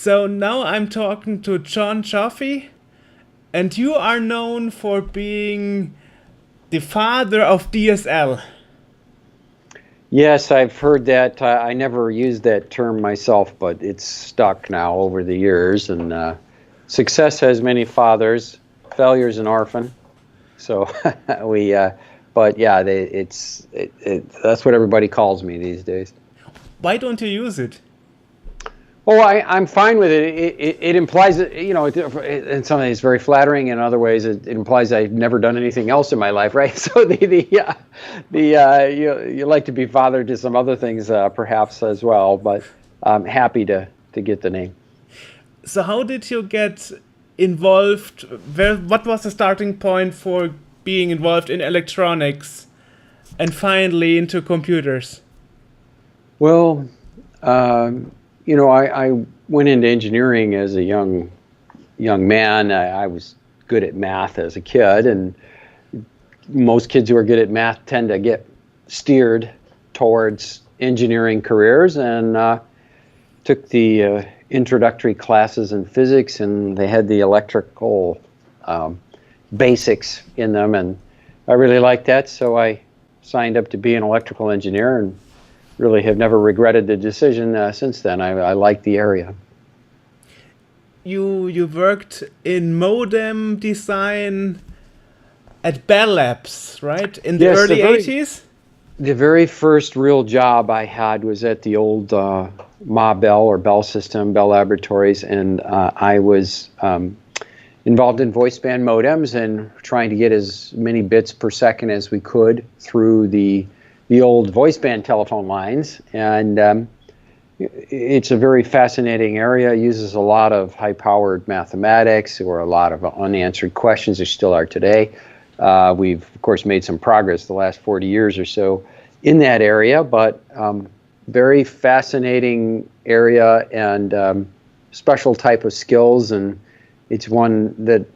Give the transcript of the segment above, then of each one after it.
So now I'm talking to John Cioffi, and you are known for being the father of DSL. Yes, I've heard that. I never used that term myself, but it's stuck now over the years. And success has many fathers, failure's an orphan. So but yeah, that's what everybody calls me these days. Why don't you use it? Oh, I'm fine with it. It implies that, in some ways it's very flattering. In other ways, it implies I've never done anything else in my life, right? So you like to be father to some other things, perhaps as well. But I'm happy to get the name. So how did you get involved? What was the starting point for being involved in electronics, and finally into computers? Well. I went into engineering as a young man. I was good at math as a kid, and most kids who are good at math tend to get steered towards engineering careers, and took the introductory classes in physics, and they had the electrical basics in them, and I really liked that, so I signed up to be an electrical engineer, and really have never regretted the decision since then. I like the area. You worked in modem design at Bell Labs, right? In the early 80s? The very first real job I had was at the old Ma Bell or Bell System, Bell Laboratories, and I was involved in voice band modems and trying to get as many bits per second as we could through the old voice band telephone lines, and it's a very fascinating area. It uses a lot of high-powered mathematics, or a lot of unanswered questions. There still are today. We've, of course, made some progress the last 40 years or so in that area, but very fascinating area, and special type of skills, and it's one that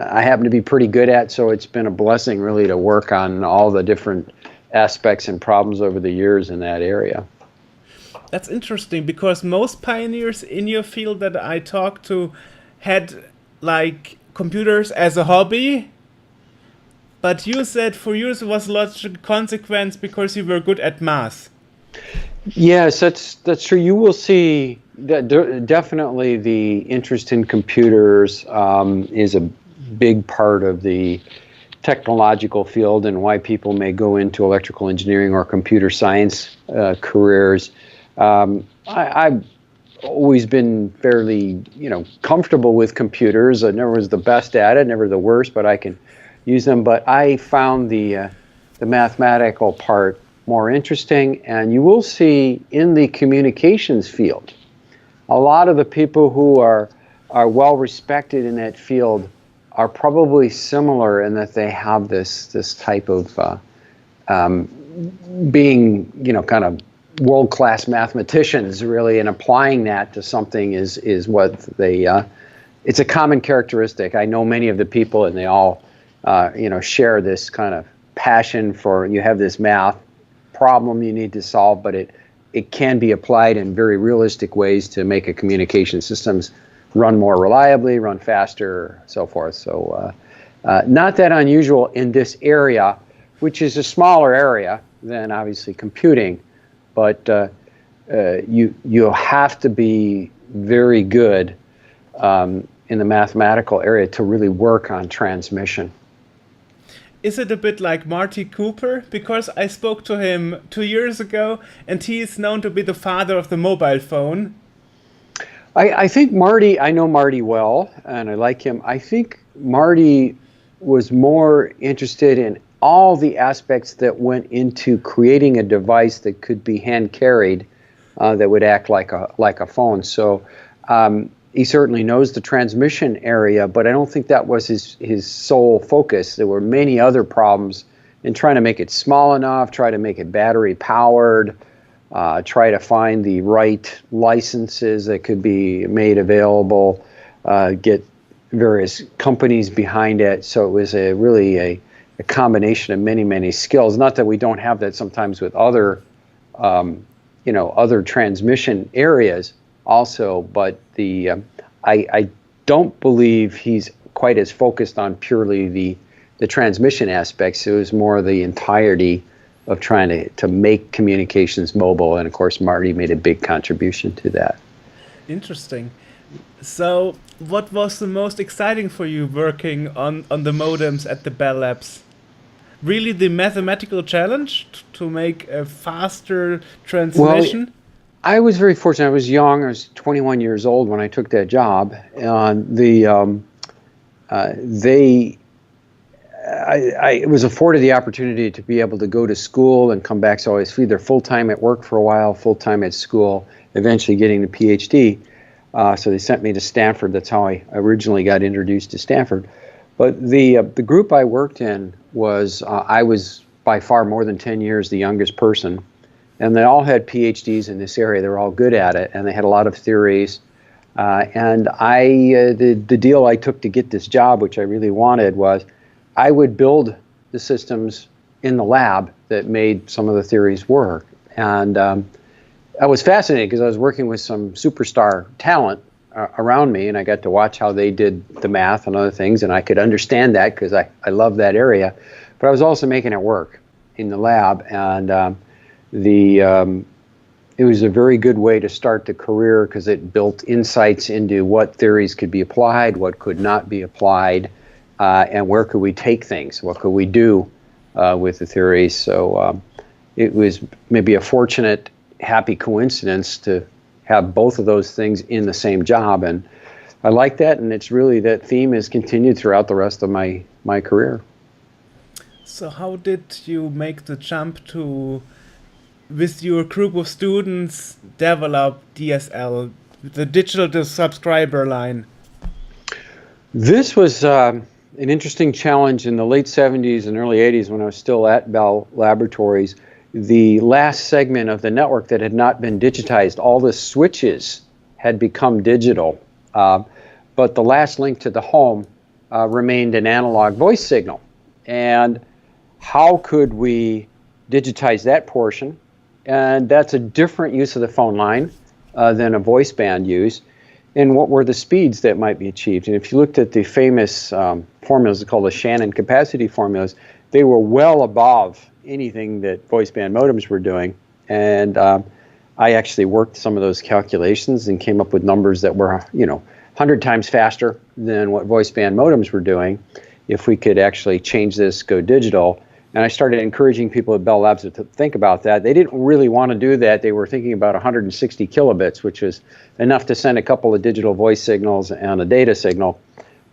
I happen to be pretty good at, so it's been a blessing really to work on all the different aspects and problems over the years in that area. That's interesting, because most pioneers in your field that I talked to had like computers as a hobby, but you said for you it was a logical consequence because you were good at math. Yes, that's true. You will see that definitely the interest in computers is a big part of the technological field, and why people may go into electrical engineering or computer science careers. I've always been fairly, comfortable with computers. I never was the best at it, never the worst, but I can use them. But I found the mathematical part more interesting, and you will see in the communications field, a lot of the people who are well respected in that field are probably similar in that they have this type of being, kind of world-class mathematicians, really, and applying that to something is what they. It's a common characteristic. I know many of the people, and they all, share this kind of passion for. You have this math problem you need to solve, but it can be applied in very realistic ways to make a communication systems run more reliably, run faster, so forth. So not that unusual in this area, which is a smaller area than obviously computing, but you have to be very good in the mathematical area to really work on transmission. Is it a bit like Marty Cooper? Because I spoke to him 2 years ago, and he is known to be the father of the mobile phone. I think Marty, I know Marty well, and I like him. I think Marty was more interested in all the aspects that went into creating a device that could be hand carried, that would act like a phone. So he certainly knows the transmission area, but I don't think that was his sole focus. There were many other problems in trying to make it small enough, try to make it battery powered, try to find the right licenses that could be made available, get various companies behind it. So it was really a combination of many skills. Not that we don't have that sometimes with other, other transmission areas, also, but I don't believe he's quite as focused on purely the transmission aspects. It was more the entirety of trying to make communications mobile, and of course Marty made a big contribution to that. Interesting. So, what was the most exciting for you working on the modems at the Bell Labs? Really the mathematical challenge to make a faster transmission? Well, I was very fortunate. I was young. I was 21 years old when I took that job, and I was afforded the opportunity to be able to go to school and come back. So I was either full-time at work for a while, full-time at school, eventually getting the PhD. So they sent me to Stanford. That's how I originally got introduced to Stanford. But the group I worked in was, I was by far more than 10 years the youngest person. And they all had PhDs in this area. They were all good at it, and they had a lot of theories. And the deal I took to get this job, which I really wanted, was I would build the systems in the lab that made some of the theories work. And I was fascinated because I was working with some superstar talent around me, and I got to watch how they did the math and other things, and I could understand that because I love that area. But I was also making it work in the lab, and it was a very good way to start the career because it built insights into what theories could be applied, what could not be applied, and where could we take things, what could we do with the theories. So it was maybe a fortunate, happy coincidence to have both of those things in the same job, and I like that, and it's really, that theme has continued throughout the rest of my career. So how did you make the jump to, with your group of students, develop DSL, the digital subscriber line? This was an interesting challenge in the late 70s and early 80s when I was still at Bell Laboratories. The last segment of the network that had not been digitized, all the switches had become digital, but the last link to the home remained an analog voice signal. And how could we digitize that portion? And that's a different use of the phone line than a voice band use. And what were the speeds that might be achieved? And if you looked at the famous formulas called the Shannon capacity formulas, they were well above anything that voice band modems were doing. And I actually worked some of those calculations and came up with numbers that were, 100 times faster than what voice band modems were doing if we could actually change this, go digital. And I started encouraging people at Bell Labs to think about that. They didn't really want to do that. They were thinking about 160 kilobits, which was enough to send a couple of digital voice signals and a data signal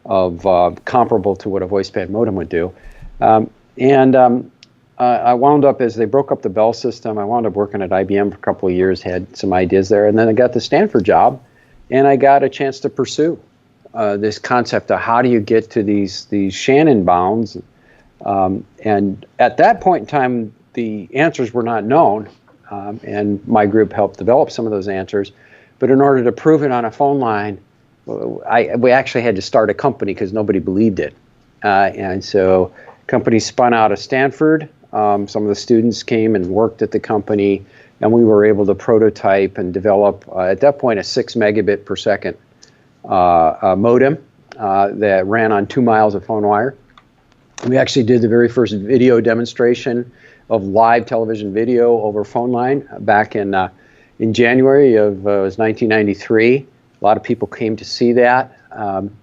of comparable to what a voice band modem would do. I wound up, as they broke up the Bell system, I wound up working at IBM for a couple of years, had some ideas there, and then I got the Stanford job, and I got a chance to pursue this concept of how do you get to these Shannon bounds. And at that point in time, the answers were not known, and my group helped develop some of those answers. But in order to prove it on a phone line, we actually had to start a company because nobody believed it. And so company spun out of Stanford. Some of the students came and worked at the company, and we were able to prototype and develop, at that point, a 6 megabit per second modem that ran on 2 miles of phone wire. We actually did the very first video demonstration of live television video over phone line back in January of it was 1993. A lot of people came to see that,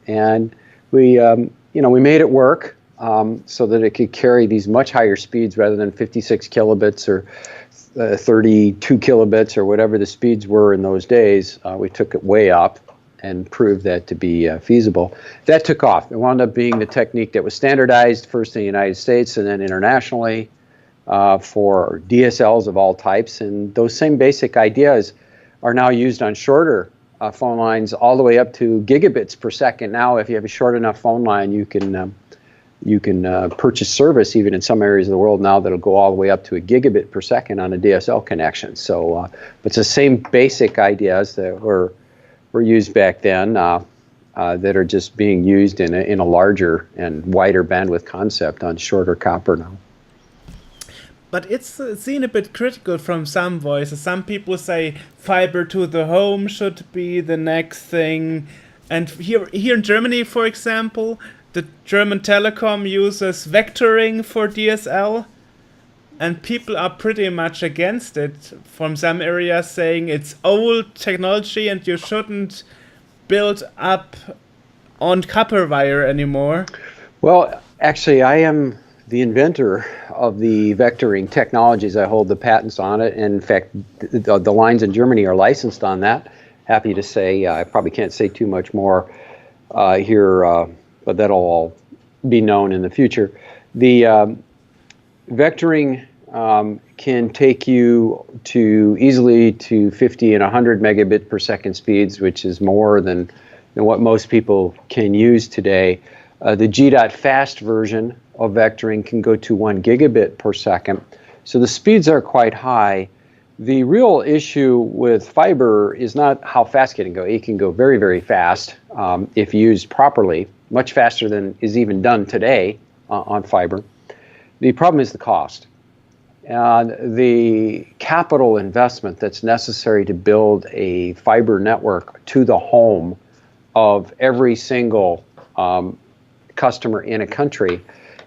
and we made it work so that it could carry these much higher speeds rather than 56 kilobits or 32 kilobits or whatever the speeds were in those days. We took it way up and proved that to be feasible. That took off. It wound up being the technique that was standardized first in the United States and then internationally for DSLs of all types. And those same basic ideas are now used on shorter phone lines all the way up to gigabits per second. Now, if you have a short enough phone line, you can purchase service even in some areas of the world now that'll go all the way up to a gigabit per second on a DSL connection. So it's the same basic ideas that were used back then that are just being used in a larger and wider bandwidth concept on shorter copper now. but it's seen a bit critical from some voices. Some people say fiber to the home should be the next thing. And here in Germany, for example, the German telecom uses vectoring for DSL. And people are pretty much against it from some areas, saying it's old technology and you shouldn't build up on copper wire anymore. Well, actually, I am the inventor of the vectoring technologies. I hold the patents on it. And in fact, the lines in Germany are licensed on that. Happy to say, I probably can't say too much more here, but that'll all be known in the future. The vectoring can take you easily to 50 and 100 megabit per second speeds, which is more than what most people can use today. The GFast version of vectoring can go to 1 gigabit per second. So the speeds are quite high. The real issue with fiber is not how fast it can go. It can go very, very fast if used properly, much faster than is even done today on fiber. The problem is the cost. The capital investment that's necessary to build a fiber network to the home of every single customer in a country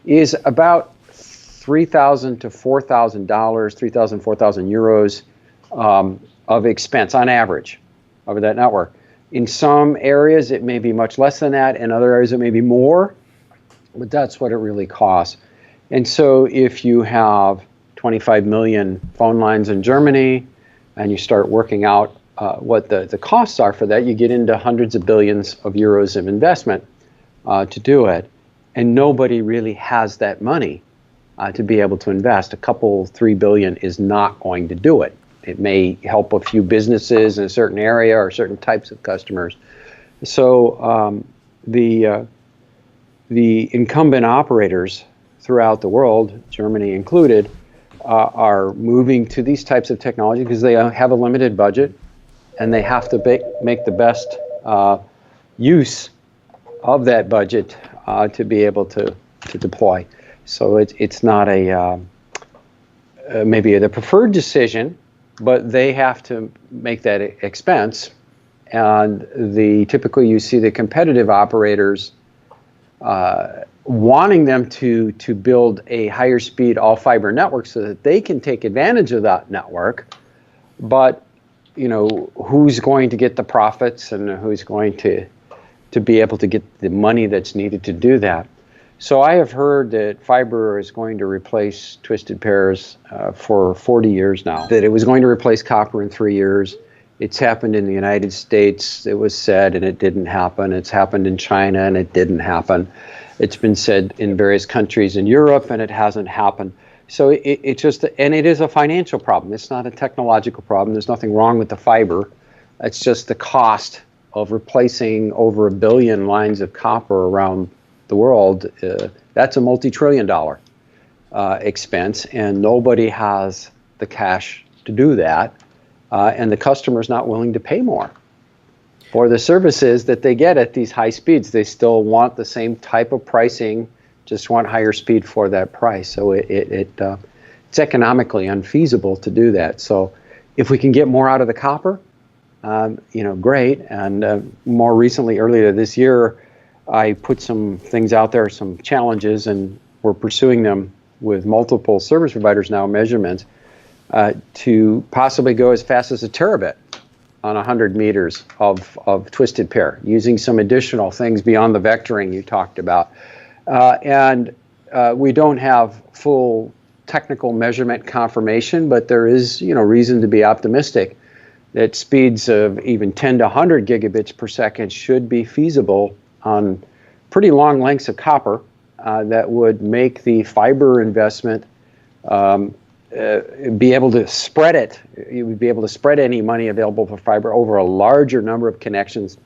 is about $3,000 to $4,000, $3,000, 4,000 euros of expense on average over that network. In some areas, it may be much less than that. In other areas, it may be more, but that's what it really costs. And so if you have 25 million phone lines in Germany and you start working out what the costs are for that, you get into hundreds of billions of euros of investment to do it. And nobody really has that money to be able to invest. A couple, 3 billion is not going to do it. It may help a few businesses in a certain area or certain types of customers. So the incumbent operators throughout the world, Germany included, are moving to these types of technology because they have a limited budget and they have to make the best use of that budget to be able to deploy. So it's not maybe the preferred decision, but they have to make that expense. And typically you see the competitive operators wanting them to build a higher speed all fiber network so that they can take advantage of that network. But who's going to get the profits and who's going to be able to get the money that's needed to do that? So I have heard that fiber is going to replace twisted pairs for 40 years now, that it was going to replace copper in 3 years. It's happened in the United States, it was said, and it didn't happen. It's happened in China, and it didn't happen. It's been said in various countries in Europe, and it hasn't happened. So it's just, and it is a financial problem. It's not a technological problem. There's nothing wrong with the fiber. It's just the cost of replacing over 1 billion lines of copper around the world. That's a multi-trillion-dollar expense, and nobody has the cash to do that, and the customer's not willing to pay more for the services that they get at these high speeds. They still want the same type of pricing, just want higher speed for that price. So it's economically unfeasible to do that. So if we can get more out of the copper, great. And more recently, earlier this year, I put some things out there, some challenges, and we're pursuing them with multiple service providers now, measurements, to possibly go as fast as a terabit on 100 meters of twisted pair, using some additional things beyond the vectoring you talked about. And we don't have full technical measurement confirmation, but there is reason to be optimistic that speeds of even 10 to 100 gigabits per second should be feasible on pretty long lengths of copper that would make the fiber investment be able to spread it. You would be able to spread any money available for fiber over a larger number of connections.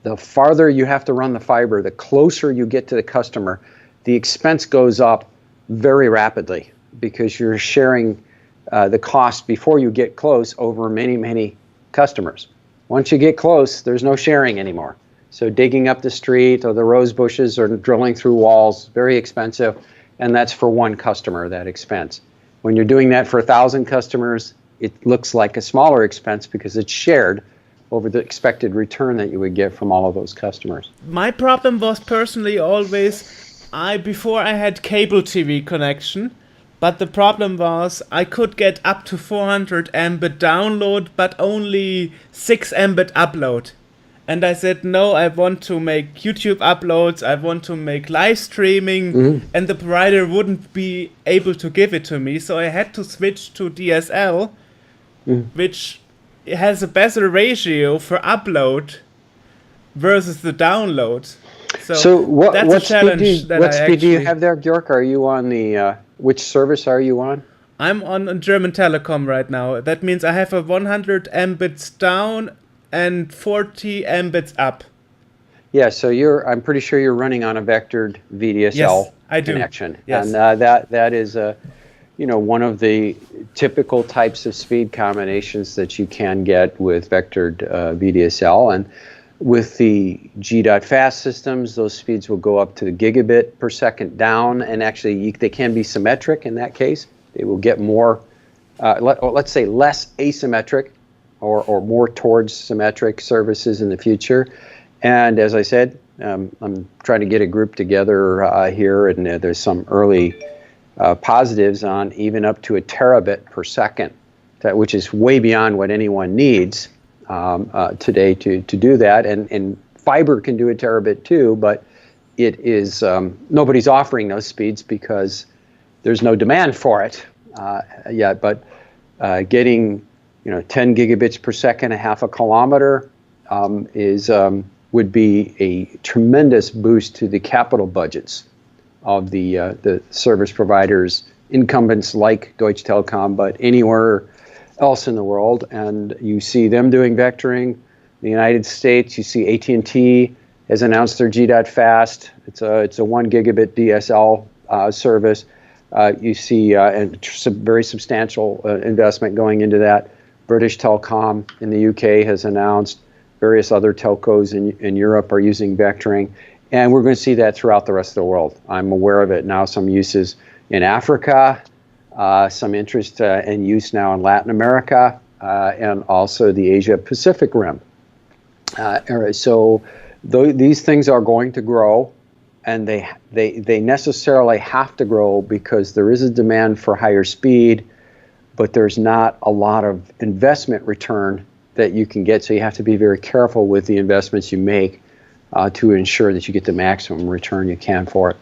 The farther you have to run the fiber, the closer you get to the customer, the expense goes up very rapidly because you're sharing the cost before you get close over many, many customers. Once you get close, there's no sharing anymore. So digging up the street or the rose bushes or drilling through walls, very expensive, and that's for one customer, that expense. When you're doing that for 1,000 customers, it looks like a smaller expense because it's shared over the expected return that you would get from all of those customers. My problem was personally always, before I had cable TV connection, but the problem was I could get up to 400 Mbit download, but only 6 Mbit upload. And I said, no, I want to make YouTube uploads, I want to make live streaming, and the provider wouldn't be able to give it to me. So I had to switch to DSL, which has a better ratio for upload versus the download. So what speed do you I have there, Georg? Are you on the, which service are you on? I'm on German Telecom right now. That means I have a 100 Mbits down and 40 Mbits up. Yeah, so I'm pretty sure you're running on a vectored VDSL connection. Yes. And that is one of the typical types of speed combinations that you can get with vectored VDSL. And with the GFast systems, those speeds will go up to the gigabit per second down, and actually they can be symmetric in that case. They will get more, let's say less asymmetric or more towards symmetric services in the future. And as I said, I'm trying to get a group together here, and there's some early positives on even up to a terabit per second, which is way beyond what anyone needs today to do that. And fiber can do a terabit too, but it is nobody's offering those speeds because there's no demand for it yet. But getting 10 gigabits per second, a half a kilometer, would be a tremendous boost to the capital budgets of the service providers, incumbents like Deutsche Telekom, but anywhere else in the world. And you see them doing vectoring. In the United States, you see AT&T has announced their GFast. It's a 1 gigabit DSL service. You see some very substantial investment going into that. British Telecom in the UK has announced. Various other telcos in Europe are using vectoring. And we're going to see that throughout the rest of the world. I'm aware of it now, some uses in Africa, some interest and use now in Latin America, and also the Asia-Pacific rim. So these things are going to grow, and they necessarily have to grow because there is a demand for higher speed, but there's not a lot of investment return that you can get. So you have to be very careful with the investments you make to ensure that you get the maximum return you can for it.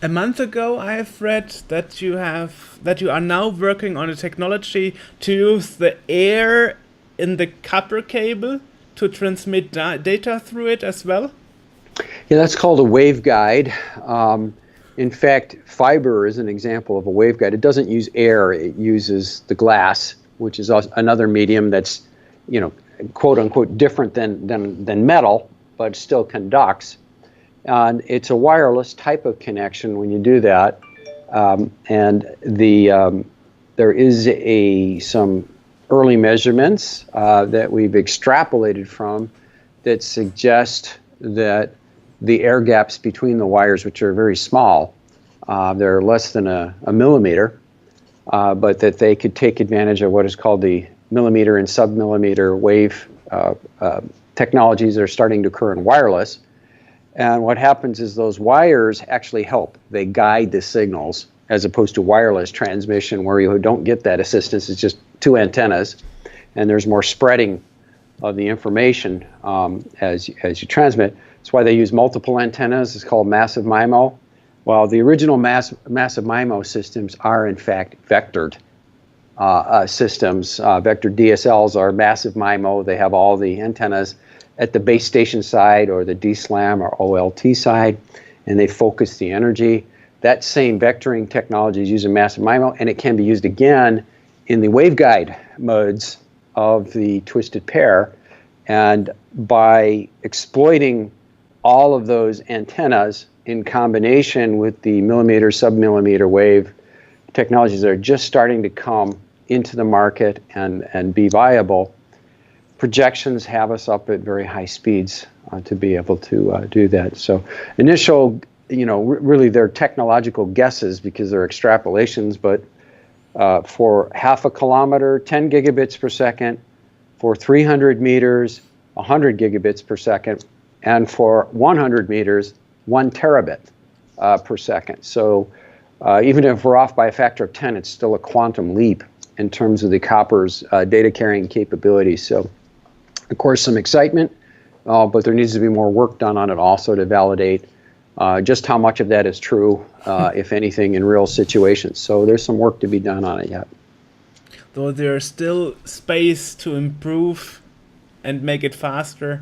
A month ago, I have read that you are now working on a technology to use the air in the copper cable to transmit data through it as well. Yeah, that's called a waveguide. In fact, fiber is an example of a waveguide. It doesn't use air; it uses the glass, which is another medium that's, quote unquote, different than metal, but still conducts. And it's a wireless type of connection when you do that. And there is some early measurements that we've extrapolated from that suggest that the air gaps between the wires, which are very small, they're less than a millimeter, but that they could take advantage of what is called the millimeter and submillimeter wave technologies that are starting to occur in wireless. And what happens is those wires actually help. They guide the signals as opposed to wireless transmission where you don't get that assistance. It's just two antennas, and there's more spreading of the information as you transmit. That's why they use multiple antennas. It's called massive MIMO. Well, the original massive MIMO systems are in fact vectored systems. Vectored DSLs are massive MIMO. They have all the antennas at the base station side or the DSLAM or OLT side, and they focus the energy. That same vectoring technology is using massive MIMO, and it can be used again in the waveguide modes of the twisted pair. And by exploiting all of those antennas in combination with the millimeter, submillimeter wave technologies that are just starting to come into the market and be viable, projections have us up at very high speeds to be able to do that. So initial, really they're technological guesses because they're extrapolations, but for half a kilometer, 10 gigabits per second, for 300 meters, 100 gigabits per second, and for 100 meters, 1 terabit per second. So even if we're off by a factor of 10, it's still a quantum leap in terms of the copper's data carrying capabilities. So, of course, some excitement, but there needs to be more work done on it also to validate just how much of that is true, if anything, in real situations. So there's some work to be done on it yet. Though there's still space to improve and make it faster.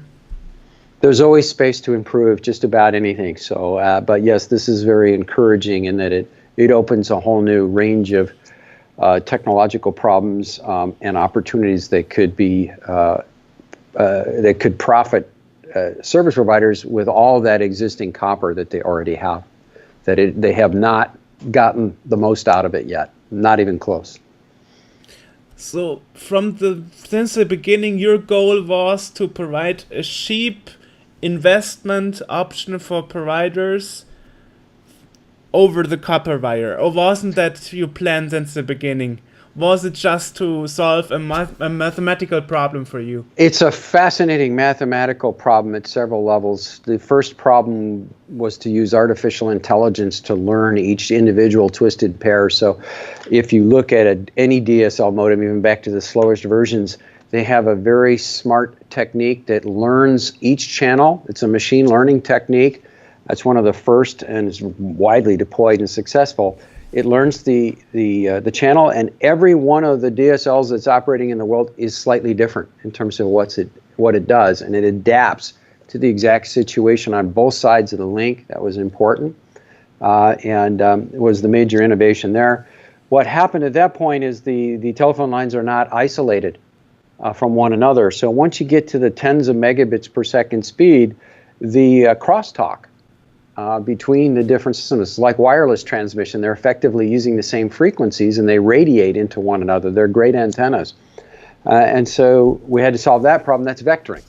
There's always space to improve just about anything. So, but yes, this is very encouraging in that it opens a whole new range of technological problems and opportunities that could be that could profit service providers with all that existing copper that they already have. They have not gotten the most out of it yet, not even close. So since the beginning, your goal was to provide a cheap investment option for providers over the copper wire, or wasn't that your plan since the beginning? Was it just to solve a mathematical problem for you? It's a fascinating mathematical problem at several levels. The first problem was to use artificial intelligence to learn each individual twisted pair. So if you look at any DSL modem, even back to the slowest versions, they have a very smart technique that learns each channel. It's a machine learning technique. That's one of the first and is widely deployed and successful. It learns the channel, and every one of the DSLs that's operating in the world is slightly different in terms of what it does, and it adapts to the exact situation on both sides of the link. That was important, and it was the major innovation there. What happened at that point is the telephone lines are not isolated from one another. So once you get to the tens of megabits per second speed, the crosstalk between the different systems, it's like wireless transmission. They're effectively using the same frequencies and they radiate into one another. They're great antennas. And so we had to solve that problem. That's vectoring.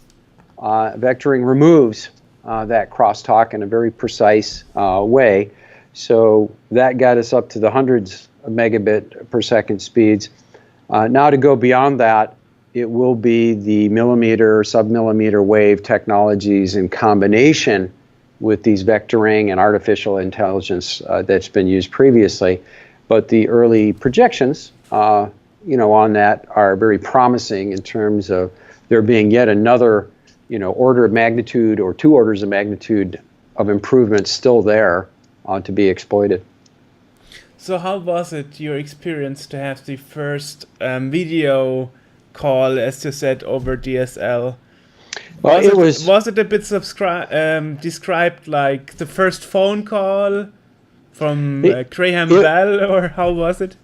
Vectoring removes that crosstalk in a very precise way. So that got us up to the hundreds of megabit per second speeds. Now to go beyond that, it will be the millimeter, sub-millimeter wave technologies in combination with these vectoring and artificial intelligence that's been used previously. But the early projections, on that are very promising in terms of there being yet another, order of magnitude or 2 orders of magnitude of improvement still there to be exploited. So how was it, your experience to have the first video call, as you said, over DSL? Was it a bit described like the first phone call from Graham Bell, or how was it?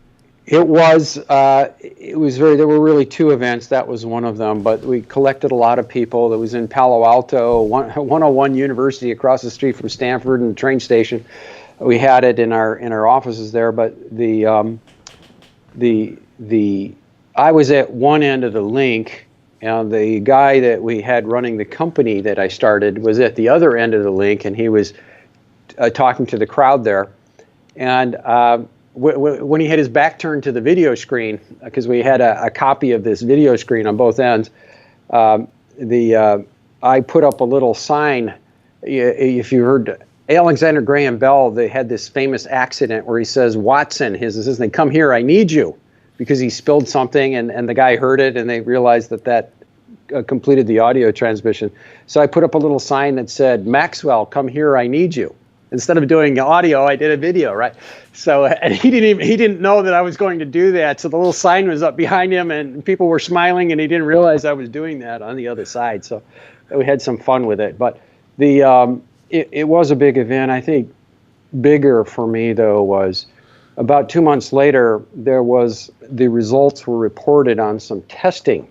It was there were really 2 events. That was one of them, but we collected a lot of people. That was in Palo Alto, 101 University across the street from Stanford and the train station. We had it in our offices there, but I was at one end of the link, and the guy that we had running the company that I started was at the other end of the link, and he was talking to the crowd there. And when he had his back turned to the video screen, because we had a copy of this video screen on both ends, I put up a little sign. If you heard Alexander Graham Bell, they had this famous accident where he says, Watson, his assistant, come here, I need you. Because he spilled something, and the guy heard it, and they realized that completed the audio transmission. So I put up a little sign that said, Maxwell, come here, I need you. Instead of doing audio, I did a video, right? So and he didn't know that I was going to do that. So the little sign was up behind him, and people were smiling, and he didn't realize I was doing that on the other side. So we had some fun with it. But it was a big event. I think bigger for me, though, was about 2 months later, the results were reported on some testing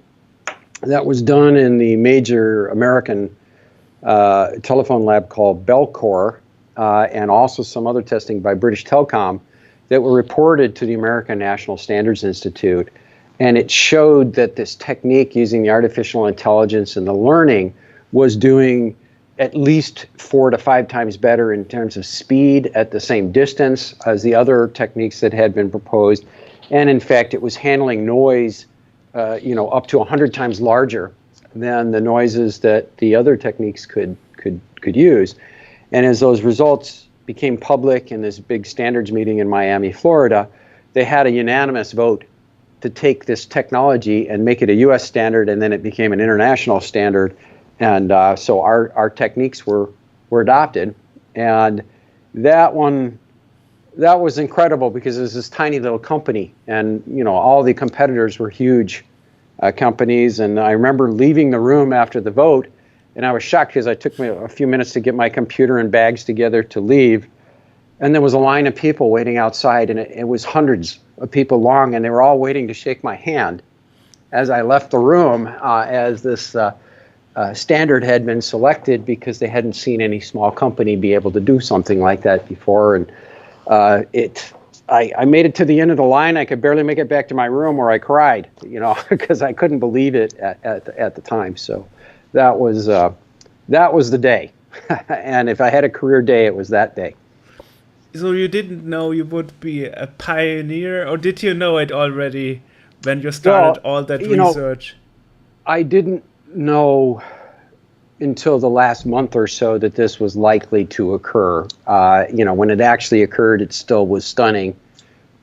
that was done in the major American telephone lab called Bellcore, and also some other testing by British Telecom that were reported to the American National Standards Institute. And it showed that this technique using the artificial intelligence and the learning was doing at least 4 to 5 times better in terms of speed at the same distance as the other techniques that had been proposed, And in fact, it was handling noise, up to 100 times larger than the noises that the other techniques could use. And as those results became public in this big standards meeting in Miami, Florida, they had a unanimous vote to take this technology and make it a U.S. standard, and then it became an international standard. And so our techniques were adopted, and that was incredible because it was this tiny little company, and all the competitors were huge companies. And I remember leaving the room after the vote, and I was shocked because it took me a few minutes to get my computer and bags together to leave. And there was a line of people waiting outside, and it was hundreds of people long, and they were all waiting to shake my hand as I left the room, as this standard had been selected because they hadn't seen any small company be able to do something like that before. And I made it to the end of the line. I could barely make it back to my room where I cried, because I couldn't believe it at the time. So that was the day. And if I had a career day, it was that day. So you didn't know you would be a pioneer, or did you know it already when you started all that research? I didn't know until the last month or so that this was likely to occur. When it actually occurred, it still was stunning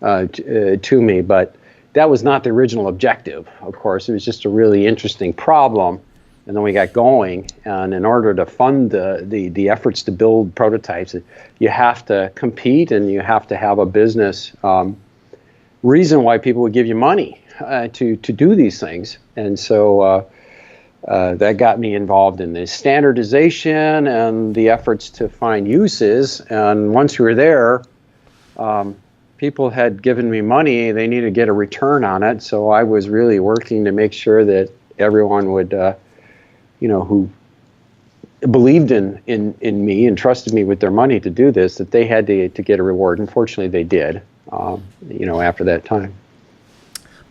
to me, but that was not the original objective, of course. It was just a really interesting problem. And then we got going, and in order to fund the efforts to build prototypes, you have to compete and you have to have a business reason why people would give you money to do these things. And so that got me involved in the standardization and the efforts to find uses. And once we were there, people had given me money. They needed to get a return on it. So I was really working to make sure that everyone would who believed in me and trusted me with their money to do this, that they had to get a reward. Unfortunately, they did, after that time.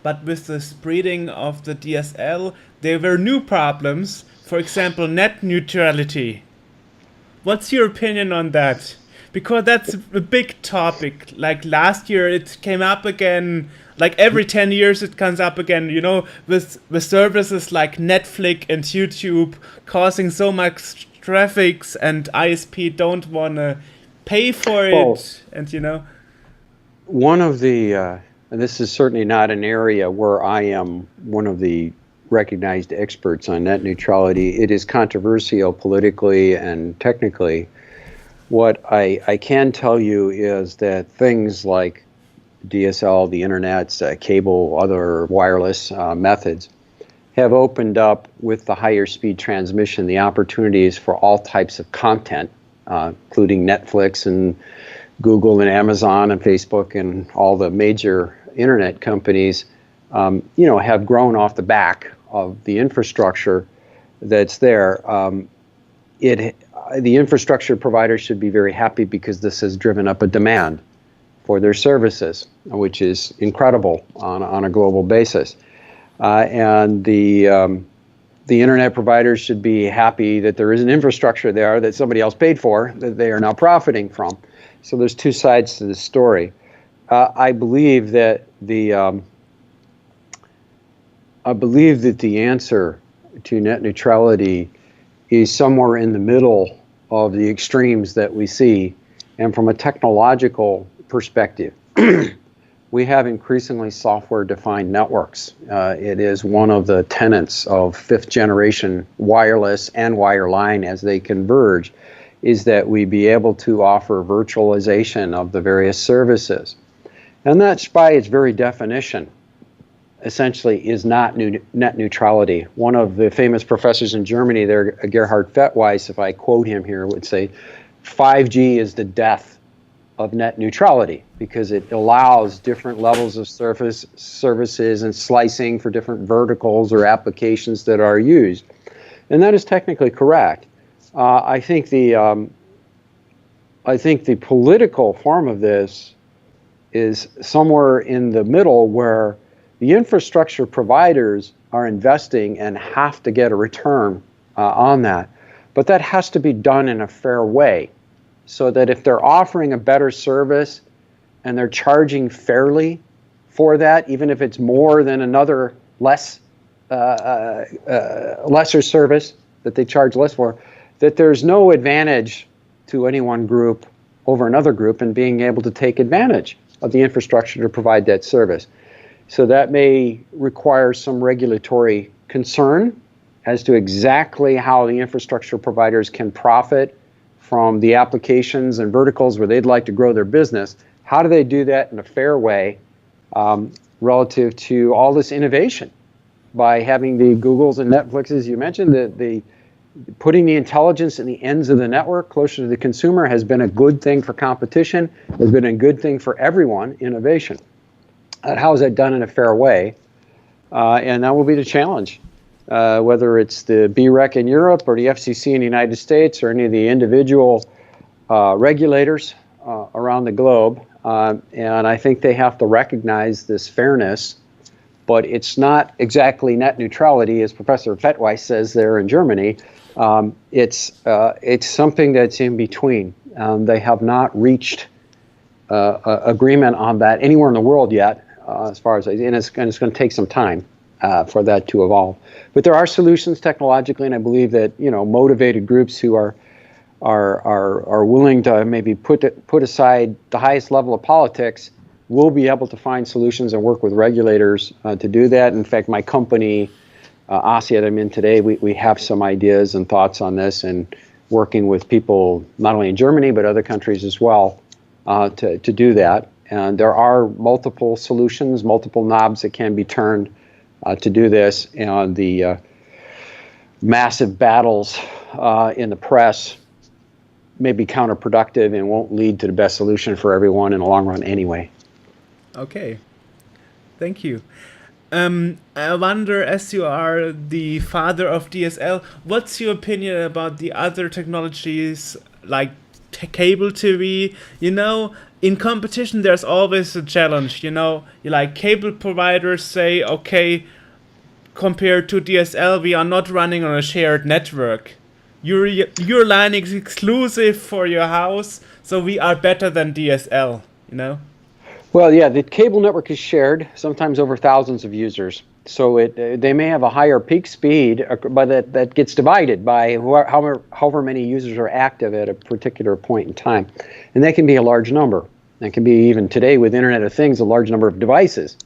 But with the spreading of the DSL, there were new problems. For example, net neutrality. What's your opinion on that? Because that's a big topic. Like last year, it came up again. Like every 10 years it comes up again, with services like Netflix and YouTube causing so much traffic, and ISP don't want to pay for it. And one of the, and this is certainly not an area where I am one of the recognized experts on net neutrality. It is controversial politically and technically. What I can tell you is that things like DSL, the internet, cable, other wireless methods have opened up, with the higher speed transmission, the opportunities for all types of content, including Netflix and Google and Amazon and Facebook and all the major internet companies, have grown off the back of the infrastructure that's there. The infrastructure providers should be very happy because this has driven up a demand for their services, which is incredible on a global basis. And the internet providers should be happy that there is an infrastructure there that somebody else paid for, that they are now profiting from. So there's two sides to the story. I believe that the answer to net neutrality is somewhere in the middle of the extremes that we see. And from a technological perspective, we have increasingly software-defined networks. It is one of the tenets of fifth-generation wireless and wireline as they converge, is that we be able to offer virtualization of the various services. And that, by its very definition, essentially is not net neutrality. One of the famous professors in Germany there, Gerhard Fettweis, if I quote him here, would say 5G is the death of net neutrality, because it allows different levels of services and slicing for different verticals or applications that are used. And that is technically correct. I think the political form of this is somewhere in the middle, where the infrastructure providers are investing and have to get a return on that. But that has to be done in a fair way, so that if they're offering a better service and they're charging fairly for that, even if it's more than another lesser service that they charge less for, that there's no advantage to any one group over another group in being able to take advantage of the infrastructure to provide that service. So that may require some regulatory concern as to exactly how the infrastructure providers can profit from the applications and verticals where they'd like to grow their business. How do they do that in a fair way relative to all this innovation by having the Googles and Netflixes you mentioned? The putting the intelligence in the ends of the network closer to the consumer has been a good thing for competition, has been a good thing for everyone, innovation. How is that done in a fair way? And that will be the challenge, whether it's the BREC in Europe or the FCC in the United States or any of the individual regulators around the globe. And I think they have to recognize this fairness, but it's not exactly net neutrality, as Professor Fettweis says there in Germany. It's something that's in between. They have not reached agreement on that anywhere in the world yet, as far as and it's going to take some time for that to evolve. But there are solutions technologically, and I believe that motivated groups who are willing to maybe put aside the highest level of politics will be able to find solutions and work with regulators to do that. In fact, my company, OSSI, that I'm in today, we have some ideas and thoughts on this, and working with people not only in Germany but other countries as well to do that. And there are multiple solutions, multiple knobs that can be turned to do this. And the massive battles in the press may be counterproductive and won't lead to the best solution for everyone in the long run anyway. Okay, thank you. I wonder, as you are the father of DSL, what's your opinion about the other technologies like cable TV? In competition, there's always a challenge. Like cable providers say, okay, compared to DSL, we are not running on a shared network. Your line is exclusive for your house, so we are better than DSL. Well, yeah, the cable network is shared, sometimes over thousands of users. So they may have a higher peak speed, but that gets divided by however many users are active at a particular point in time. And that can be a large number. That can be, even today with Internet of Things, a large number of devices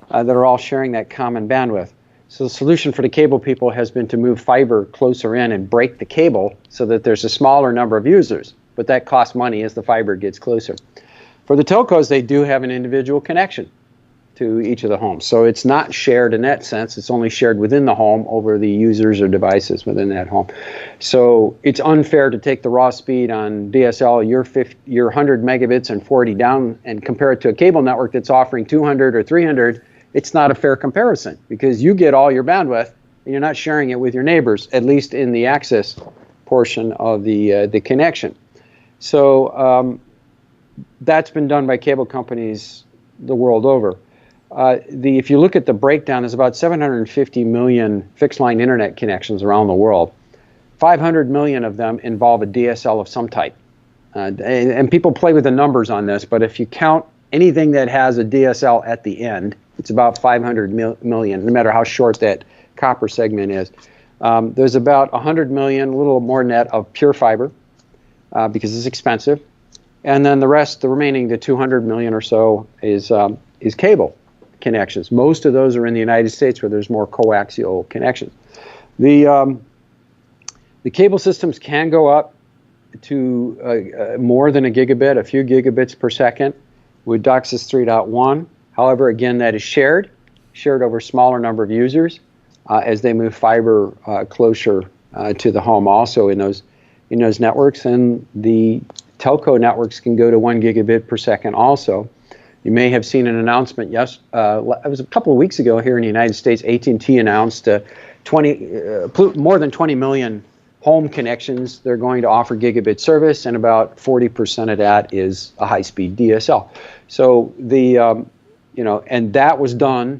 that are all sharing that common bandwidth. So the solution for the cable people has been to move fiber closer in and break the cable so that there's a smaller number of users. But that costs money as the fiber gets closer. For the telcos, they do have an individual connection to each of the homes. So it's not shared in that sense. It's only shared within the home over the users or devices within that home. So it's unfair to take the raw speed on DSL, your 100 megabits and 40 down, and compare it to a cable network that's offering 200 or 300. It's not a fair comparison because you get all your bandwidth and you're not sharing it with your neighbors, at least in the access portion of the connection. So that's been done by cable companies the world over. If you look at the breakdown, there's about 750 million fixed line internet connections around the world. 500 million of them involve a DSL of some type. And people play with the numbers on this, but if you count anything that has a DSL at the end, it's about 500 million, no matter how short that copper segment is. There's about 100 million, a little more net, of pure fiber because it's expensive. And then the remaining, the 200 million or so, is cable connections. Most of those are in the United States where there's more coaxial connections. The cable systems can go up to more than a gigabit, a few gigabits per second with DOCSIS 3.1. However, again, that is shared over a smaller number of users as they move fiber closer to the home also in those networks. And the telco networks can go to 1 gigabit per second also. You may have seen an announcement, it was a couple of weeks ago here in the United States. AT&T announced more than 20 million home connections. They're going to offer gigabit service, and about 40% of that is a high-speed DSL. So and that was done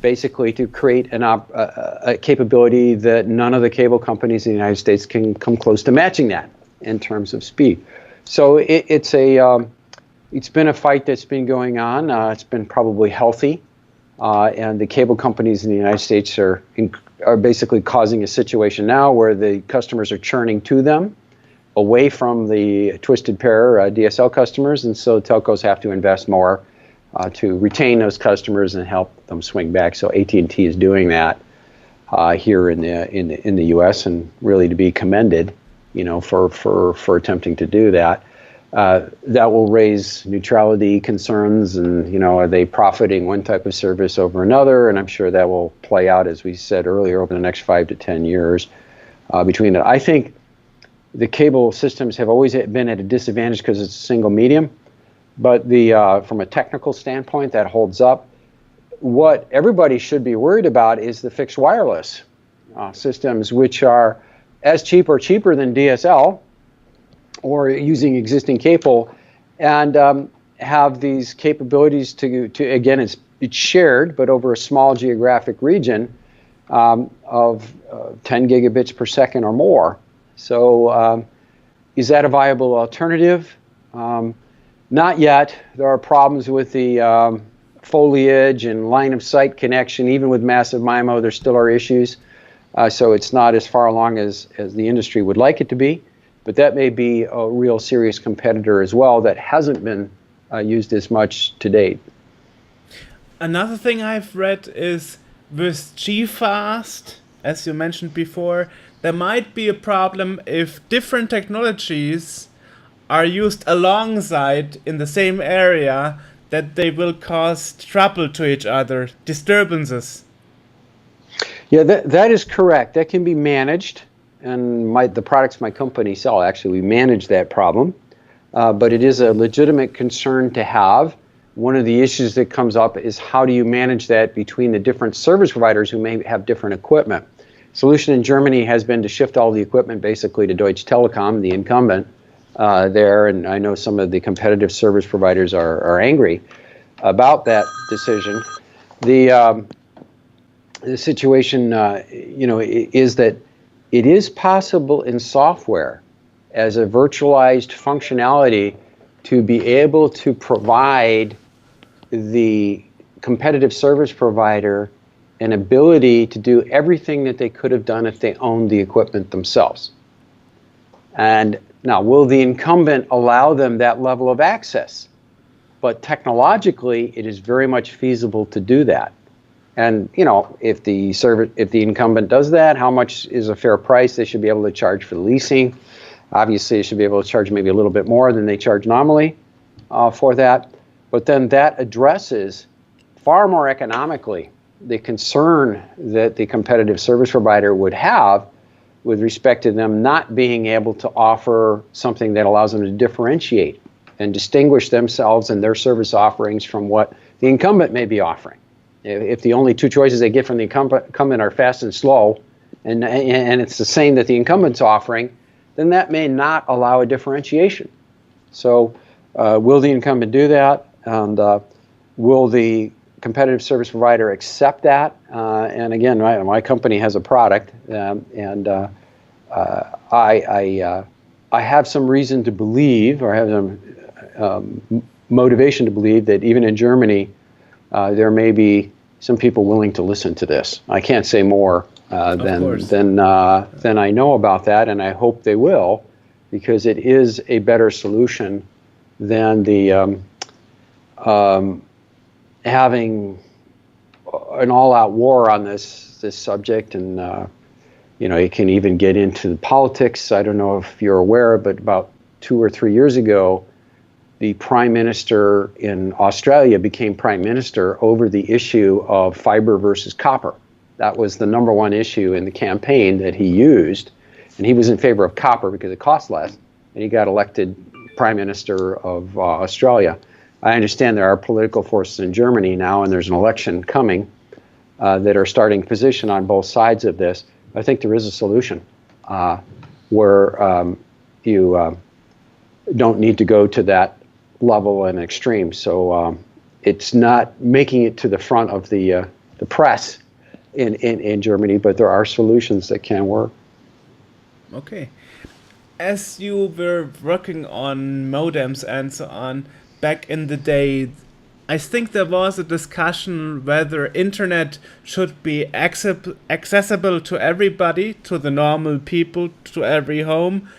basically to create a capability that none of the cable companies in the United States can come close to matching that in terms of speed. So it's it's been a fight that's been going on. It's been probably healthy, and the cable companies in the United States are basically causing a situation now where the customers are churning to them away from the twisted pair DSL customers, and so telcos have to invest more to retain those customers and help them swing back. So AT&T is doing that here in the U.S. and really to be commended, for attempting to do that. That will raise neutrality concerns, and are they profiting one type of service over another? And I'm sure that will play out, as we said earlier, over the next 5 to 10 years between it. I think the cable systems have always been at a disadvantage because it's a single medium, but from a technical standpoint, that holds up. What everybody should be worried about is the fixed wireless systems, which are as cheap or cheaper than DSL, or using existing cable, and have these capabilities to again, it's shared, but over a small geographic region of 10 gigabits per second or more. So is that a viable alternative? Not yet. There are problems with the foliage and line of sight connection. Even with massive MIMO, there still are issues. So it's not as far along as the industry would like it to be. But that may be a real serious competitor as well that hasn't been used as much to date. Another thing I've read is with GFast, as you mentioned before, there might be a problem if different technologies are used alongside in the same area, that they will cause trouble to each other, disturbances. Yeah, that is correct. That can be managed. And the products my company sell, actually, we manage that problem. But it is a legitimate concern to have. One of the issues that comes up is how do you manage that between the different service providers who may have different equipment. Solution in Germany has been to shift all the equipment basically to Deutsche Telekom, the incumbent there. And I know some of the competitive service providers are angry about that decision. The situation, is that it is possible in software as a virtualized functionality to be able to provide the competitive service provider an ability to do everything that they could have done if they owned the equipment themselves. And now, will the incumbent allow them that level of access? But technologically, it is very much feasible to do that. And if the incumbent does that, how much is a fair price? They should be able to charge for the leasing. Obviously, they should be able to charge maybe a little bit more than they charge nominally for that. But then that addresses far more economically the concern that the competitive service provider would have with respect to them not being able to offer something that allows them to differentiate and distinguish themselves and their service offerings from what the incumbent may be offering. If the only two choices they get from the incumbent are fast and slow, and it's the same that the incumbent's offering, then that may not allow a differentiation. So will the incumbent do that? And will the competitive service provider accept that? And again, my company has a product, and I have some reason to believe, or I have some motivation to believe that even in Germany, there may be some people willing to listen to this. I can't say more than I know about that, and I hope they will, because it is a better solution than the having an all-out war on this subject. And it can even get into the politics. I don't know if you're aware, but about 2 or 3 years ago, the Prime Minister in Australia became Prime Minister over the issue of fiber versus copper. That was the number one issue in the campaign that he used, and he was in favor of copper because it costs less, and he got elected Prime Minister of Australia. I understand there are political forces in Germany now, and there's an election coming that are starting position on both sides of this. I think there is a solution where you don't need to go to that level and extreme. So it's not making it to the front of the press in Germany, but there are solutions that can work. Okay. As you were working on modems and so on, back in the day, I think there was a discussion whether internet should be accessible to everybody, to the normal people, to every home.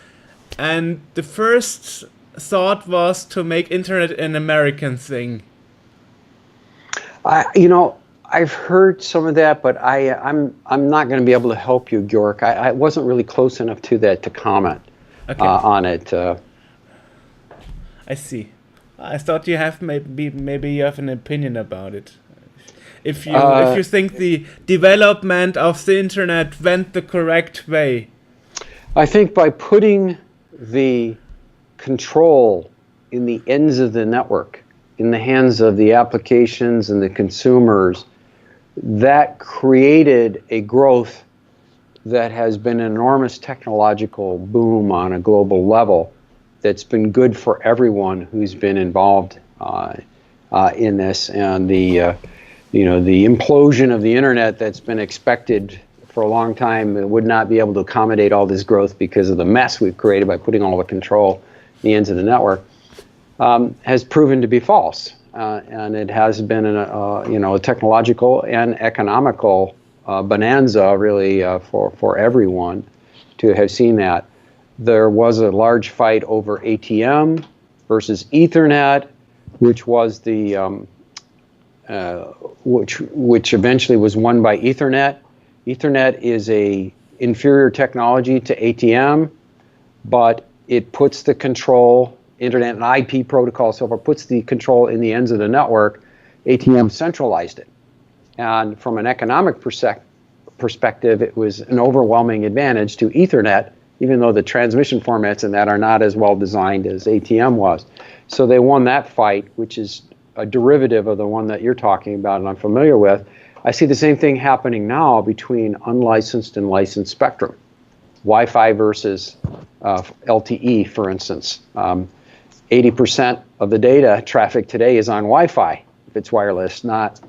And the first thought was to make internet an American thing. I've heard some of that, but I'm not going to be able to help you, Georg. I wasn't really close enough to that to comment on it. I see. I thought you have maybe you have an opinion about it. If you think the development of the internet went the correct way. I think by putting the control in the ends of the network, in the hands of the applications and the consumers, that created a growth that has been an enormous technological boom on a global level that's been good for everyone who's been involved in this. And the implosion of the internet that's been expected for a long time would not be able to accommodate all this growth because of the mess we've created by putting all the control in the ends of the network, has proven to be false. And it has been a technological and economical bonanza, really, for everyone to have seen that. There was a large fight over ATM versus Ethernet, which was which eventually was won by Ethernet. Ethernet is a inferior technology to ATM, but it puts the control, internet and IP protocol, so forth, puts the control in the ends of the network. ATM centralized it. And from an economic perspective, it was an overwhelming advantage to Ethernet, even though the transmission formats in that are not as well designed as ATM was. So they won that fight, which is a derivative of the one that you're talking about and I'm familiar with. I see the same thing happening now between unlicensed and licensed spectrum. Wi-Fi versus LTE, for instance. 80% of the data traffic today is on Wi-Fi, if it's wireless, not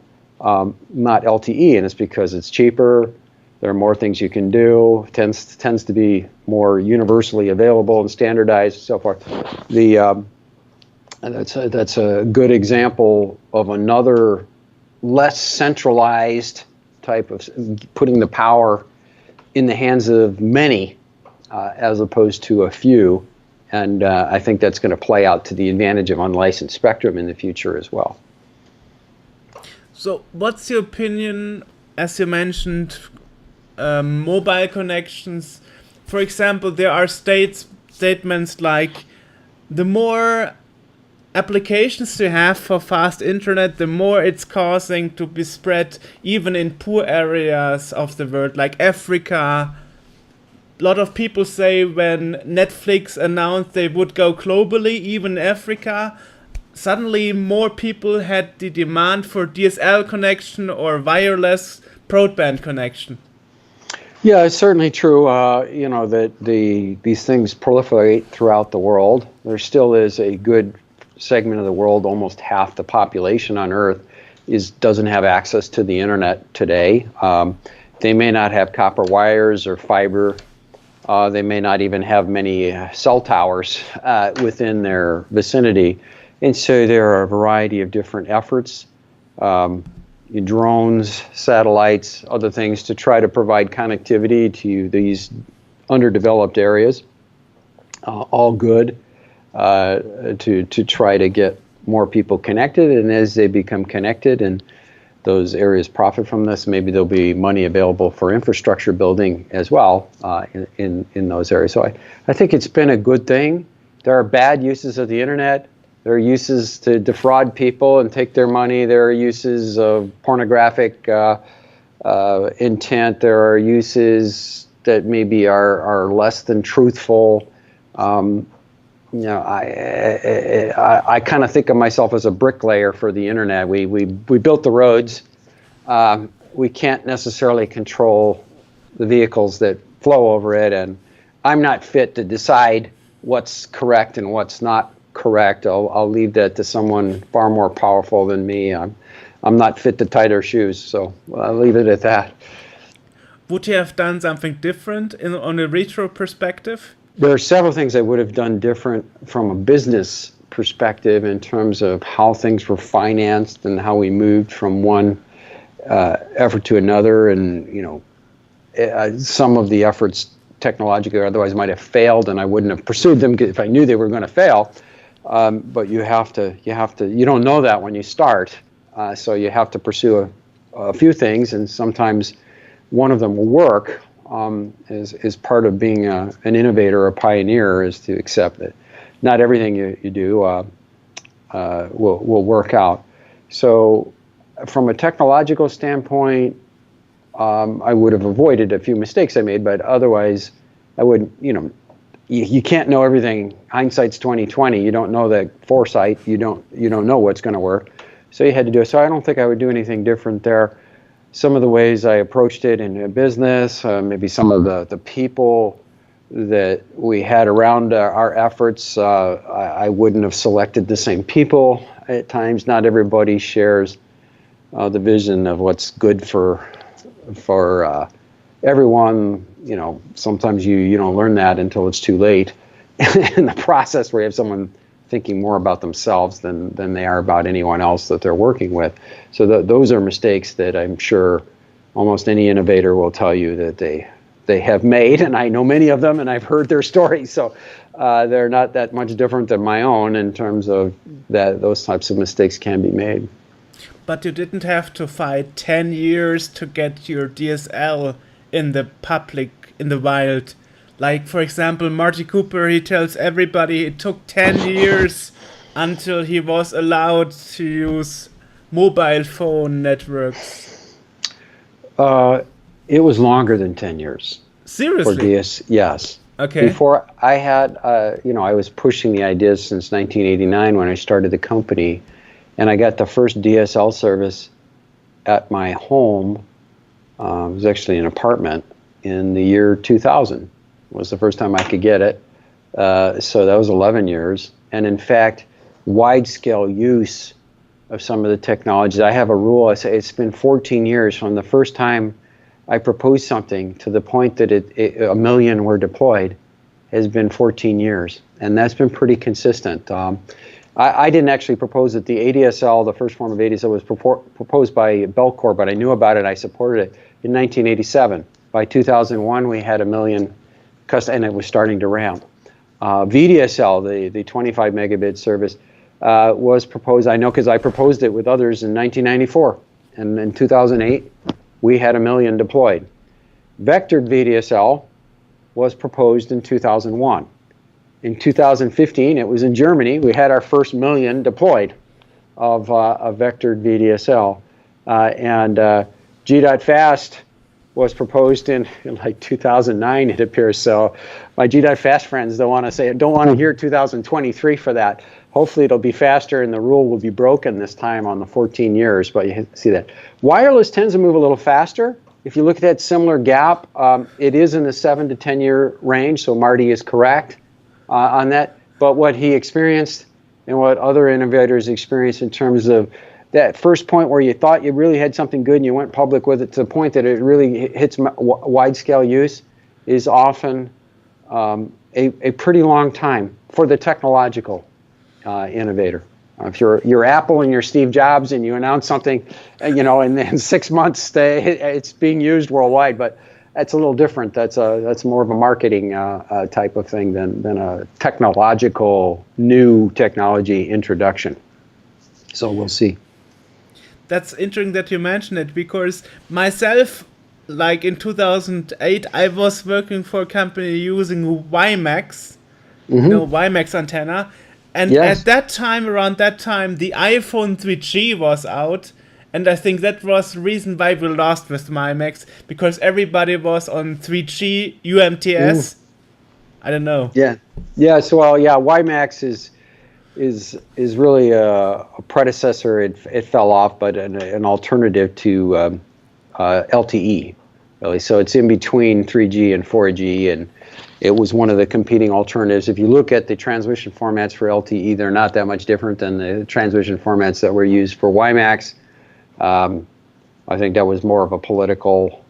LTE, and it's because it's cheaper. There are more things you can do. Tends to be more universally available and standardized, and so forth. That's a good example of another less centralized type of putting the power in the hands of many as opposed to a few. And I think that's going to play out to the advantage of unlicensed spectrum in the future as well. So what's your opinion, as you mentioned, mobile connections? For example, there are statements like the more applications you have for fast internet, the more it's causing to be spread even in poor areas of the world, like Africa. A lot of people say when Netflix announced they would go globally, even Africa, suddenly more people had the demand for DSL connection or wireless broadband connection. Yeah, it's certainly true, that these things proliferate throughout the world. There still is a good segment of the world, almost half the population on Earth doesn't have access to the internet today. They may not have copper wires or fiber. They may not even have many cell towers within their vicinity. And so there are a variety of different efforts, drones, satellites, other things to try to provide connectivity to these underdeveloped areas. All good to try to get more people connected. And as they become connected and those areas profit from this, maybe there'll be money available for infrastructure building as well in those areas. So I think it's been a good thing. There are bad uses of the internet. There are uses to defraud people and take their money. There are uses of pornographic intent. There are uses that maybe are less than truthful. I kind of think of myself as a bricklayer for the internet. We built the roads. We can't necessarily control the vehicles that flow over it, and I'm not fit to decide what's correct and what's not correct. I'll leave that to someone far more powerful than me. I'm not fit to tie their shoes, so I'll leave it at that. Would you have done something different on a retro perspective? There are several things I would have done different from a business perspective in terms of how things were financed and how we moved from one effort to another, and some of the efforts technologically or otherwise might have failed, and I wouldn't have pursued them if I knew they were going to fail. But you don't know that when you start, so you have to pursue a few things, and sometimes one of them will work. Is part of being an innovator or a pioneer, is to accept that not everything you do will work out. So from a technological standpoint, I would have avoided a few mistakes I made, but otherwise I wouldn't, you can't know everything. Hindsight's 20/20. You don't know that foresight. You don't know what's going to work. So you had to do it. So I don't think I would do anything different there. Some of the ways I approached it in a business, maybe some of the people that we had around our efforts, I wouldn't have selected the same people at times. Not everybody shares the vision of what's good for everyone. Sometimes you don't learn that until it's too late in the process, where you have someone thinking more about themselves than they are about anyone else that they're working with. So those are mistakes that I'm sure almost any innovator will tell you that they have made, and I know many of them, and I've heard their stories. So they're not that much different than my own in terms of that those types of mistakes can be made. But you didn't have to fight 10 years to get your DSL in the public, in the wild. Like, for example, Marty Cooper, he tells everybody it took 10 years until he was allowed to use mobile phone networks. It was longer than 10 years. Seriously? For DS, yes. Okay. Before I had, I was pushing the ideas since 1989 when I started the company, and I got the first DSL service at my home. It was actually an apartment in the year 2000. Was the first time I could get it. So that was 11 years. And in fact, wide-scale use of some of the technologies. I have a rule. I say it's been 14 years from the first time I proposed something to the point that a million were deployed, has been 14 years. And that's been pretty consistent. I didn't actually propose it. The ADSL, the first form of ADSL, was proposed by Belcore, but I knew about it. I supported it in 1987. By 2001, we had a million, and it was starting to ramp. VDSL, the 25 megabit service, was proposed, I know because I proposed it with others in 1994. And in 2008, we had a million deployed. Vectored VDSL was proposed in 2001. In 2015, it was in Germany. We had our first million deployed of vectored VDSL. And G.Fast was proposed in like 2009, it appears. So my G.Fast friends don't want to hear 2023 for that. Hopefully it'll be faster and the rule will be broken this time on the 14 years, but you see that. Wireless tends to move a little faster. If you look at that similar gap, it is in the 7 to 10 year range, so Marty is correct on that. But what he experienced and what other innovators experienced in terms of that first point where you thought you really had something good and you went public with it to the point that it really hits wide-scale use is often a pretty long time for the technological innovator. If you're Apple and you're Steve Jobs and you announce something, and in 6 months it's being used worldwide, but that's a little different. That's more of a marketing type of thing than a technological new technology introduction. So we'll see. That's interesting that you mentioned it, because myself, like in 2008, I was working for a company using WiMAX, WiMAX antenna. And yes. At that time, around that time, the iPhone 3G was out. And I think that was the reason why we lost with WiMAX, because everybody was on 3G, UMTS. I don't know. Yeah. So, WiMAX is really a predecessor. It fell off, but an alternative to LTE, really. So it's in between 3G and 4G, and it was one of the competing alternatives. If you look at the transmission formats for LTE, they're not that much different than the transmission formats that were used for WiMAX. I think that was more of a political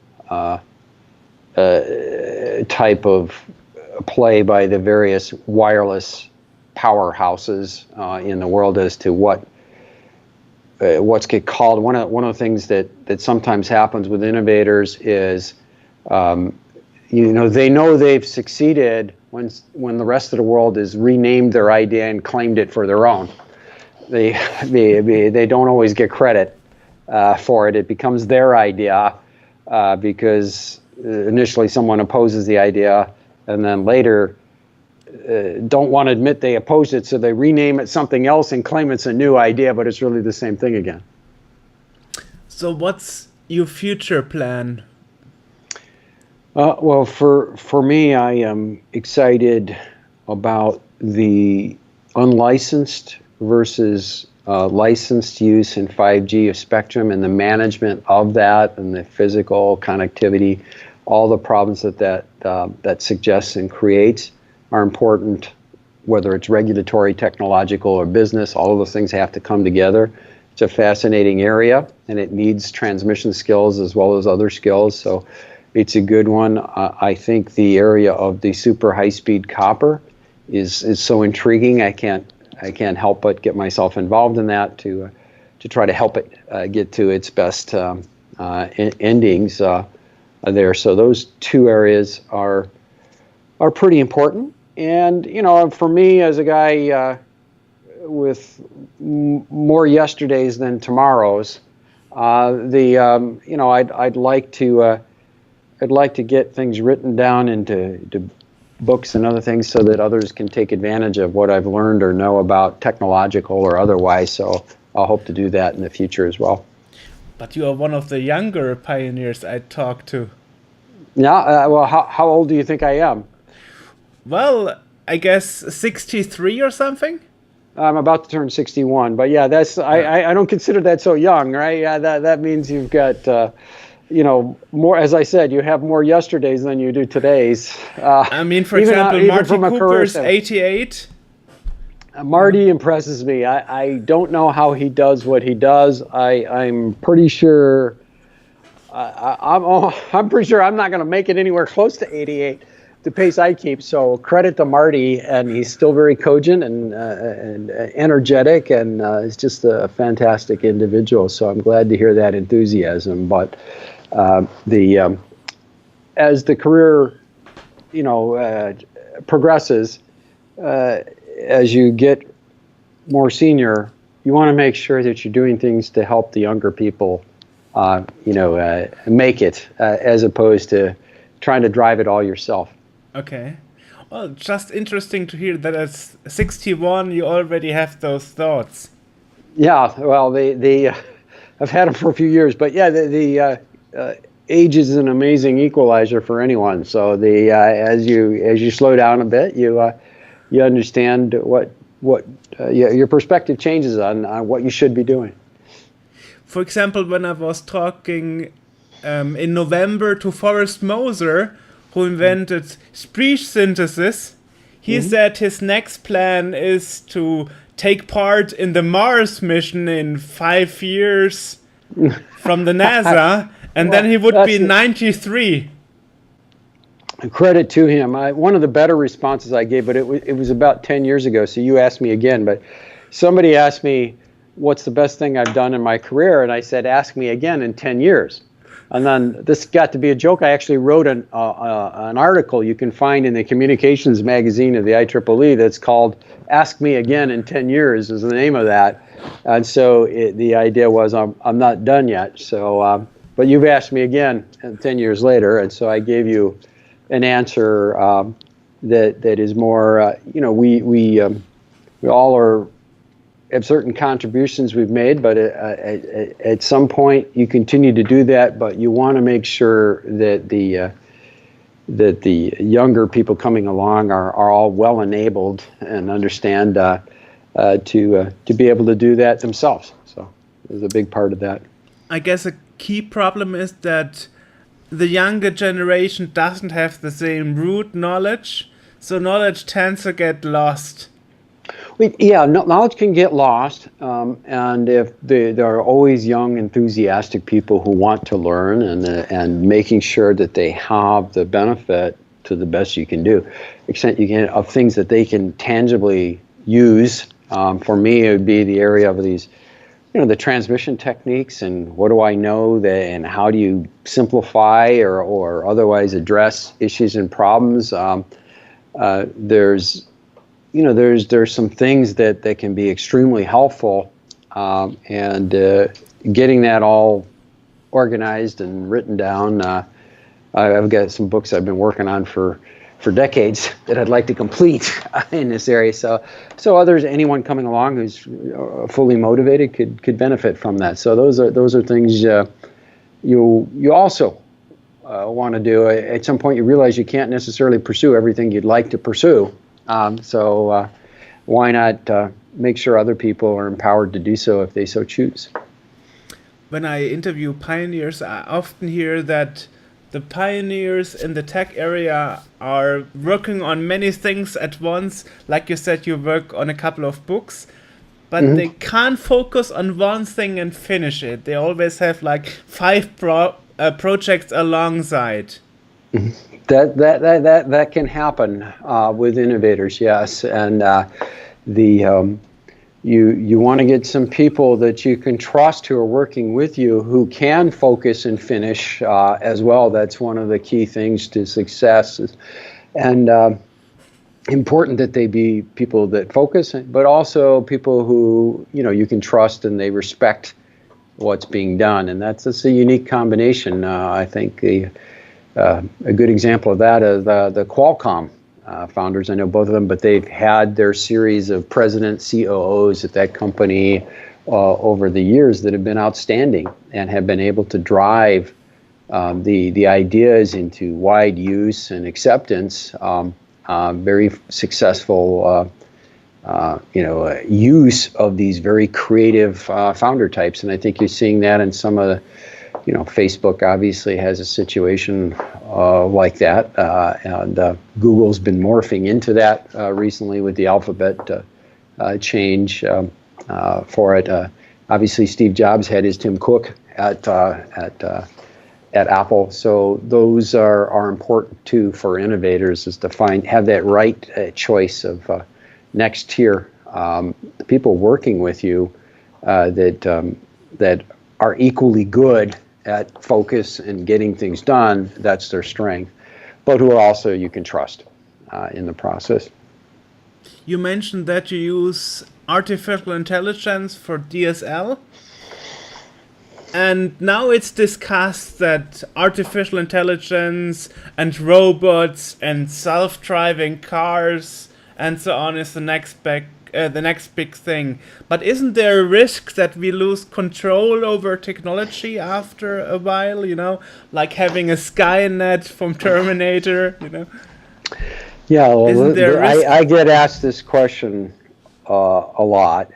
type of play by the various wireless powerhouses in the world as to what's get called. One of the things that sometimes happens with innovators is, they know they've succeeded when the rest of the world has renamed their idea and claimed it for their own. They don't always get credit for it. It becomes their idea because initially someone opposes the idea, and then later don't want to admit they opposed it, so they rename it something else and claim it's a new idea, but it's really the same thing again. So what's your future plan? Well, for me, I am excited about the unlicensed versus licensed use in 5G of spectrum and the management of that and the physical connectivity. All the problems that suggests and creates are important, whether it's regulatory, technological, or business. All of those things have to come together. It's a fascinating area, and it needs transmission skills as well as other skills. So it's a good one. I think the area of the super high-speed copper is so intriguing. I can't help but get myself involved in that to try to help it get to its best endings there. So those two areas are pretty important. And for me, as a guy with more yesterdays than tomorrows, I'd like to get things written down into books and other things so that others can take advantage of what I've learned or know about, technological or otherwise. So I'll hope to do that in the future as well. But you are one of the younger pioneers I talked to. Yeah. Well, how old do you think I am? Well, I guess 63 or something. I'm about to turn 61, but yeah, I don't consider that so young, right? Yeah, that means you've got more. As I said, you have more yesterdays than you do todays. I mean, for example, Marty Cooper's 88. Marty impresses me. I don't know how he does what he does. I'm pretty sure. I'm pretty sure I'm not going to make it anywhere close to 88. The pace I keep. So credit to Marty, and he's still very cogent and energetic, and is just a fantastic individual. So I'm glad to hear that enthusiasm. But as the career, progresses, as you get more senior, you want to make sure that you're doing things to help the younger people, make it, as opposed to trying to drive it all yourself. Okay. Well, just interesting to hear that at 61 you already have those thoughts. Yeah, well, I've had them for a few years, but yeah, the age is an amazing equalizer for anyone. So as you slow down a bit, you understand what your perspective changes on what you should be doing. For example, when I was talking in November to Forrest Moser, who invented speech synthesis, he said his next plan is to take part in the Mars mission in 5 years from the NASA, and then he would be 93. Credit to him. One of the better responses I gave, but it was about 10 years ago, so you asked me again, but somebody asked me, what's the best thing I've done in my career? And I said, ask me again in 10 years. And then this got to be a joke. I actually wrote an article you can find in the communications magazine of the IEEE that's called Ask Me Again in 10 Years is the name of that. And so the idea was I'm not done yet. So, but you've asked me again 10 years later, and so I gave you an answer that is more, we all have certain contributions we've made, but at some point you continue to do that, but you want to make sure that the younger people coming along are all well enabled and understand to be able to do that themselves. So there's a big part of that. I guess a key problem is that the younger generation doesn't have the same root knowledge, so knowledge tends to get lost. Yeah, knowledge can get lost, and if there are always young, enthusiastic people who want to learn, and making sure that they have the benefit to the best you can do, extent you can, of things that they can tangibly use. For me, it would be the area of these, the transmission techniques, and what do I know that, and how do you simplify or otherwise address issues and problems. There's some things that can be extremely helpful, and getting that all organized and written down. I've got some books I've been working on for decades that I'd like to complete in this area. So others, anyone coming along who's fully motivated could benefit from that. So those are things you also want to do. At some point, you realize you can't necessarily pursue everything you'd like to pursue. So why not make sure other people are empowered to do so if they so choose? When I interview pioneers, I often hear that the pioneers in the tech area are working on many things at once. Like you said, you work on a couple of books, but they can't focus on one thing and finish it. They always have like 5 projects alongside. That can happen with innovators, yes. And you want to get some people that you can trust who are working with you who can focus and finish as well. That's one of the key things to success. And important that they be people that focus, but also people who you can trust and they respect what's being done. And that's a unique combination. I think a good example of that is the Qualcomm founders. I know both of them, but they've had their series of president COOs at that company over the years that have been outstanding and have been able to drive the ideas into wide use and acceptance. Very successful use of these very creative founder types. And I think you're seeing that in some of the, Facebook obviously has a situation like that, and Google's been morphing into that recently with the alphabet change for it. Obviously, Steve Jobs had his Tim Cook at Apple, so those are important too for innovators, is to have that right choice of next tier people working with you that are equally good at focus and getting things done. That's their strength, but who are also you can trust in the process. You mentioned that you use artificial intelligence for DSL, and now it's discussed that artificial intelligence and robots and self-driving cars and so on is the next big thing. But isn't there a risk that we lose control over technology after a while, like having a Skynet from Terminator, Yeah, well, I get asked this question a lot,